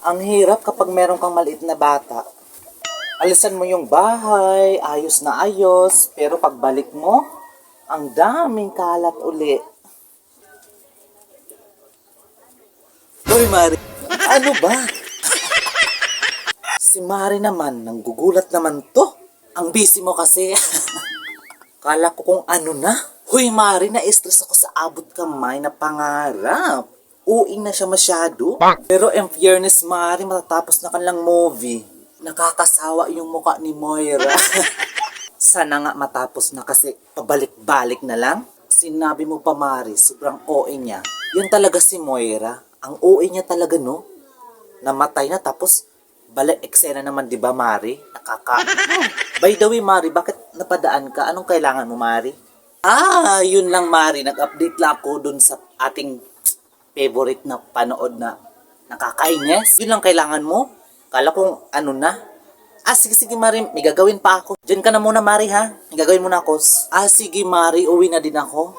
Ang hirap kapag meron kang maliit na bata. Alisan mo yung bahay, ayos na ayos, pero pagbalik mo, ang daming kalat uli. Hoy, Mari, ano ba? Si Mari naman, nanggugulat naman to. Ang busy mo kasi. Kala ko kung ano na. Hoy, Mari, na-stress ako sa abot kamay na pangarap. Uing na siya masyado. Pero in fairness, Mari, matatapos na kanilang movie. Nakakasawa yung muka ni Moira. Sana nga matapos na kasi pabalik-balik na lang. Sinabi mo pa, Mari, sobrang OA niya. Yun talaga si Moira. Ang OA niya talaga, no? Namatay na tapos balik eksena naman, di ba, Mari? By the way, Mari, bakit napadaan ka? Anong kailangan mo, Mari? Yun lang, Mari. Nag-update lang ako dun sa ating favorite na panood na nakakainis. Yun lang kailangan mo? Kala kong ano na. Sige, sige, Mari. May gagawin pa ako. Diyan ka na muna, Mari, ha? May gagawin muna ako. Sige, Mari. Uwi na din ako.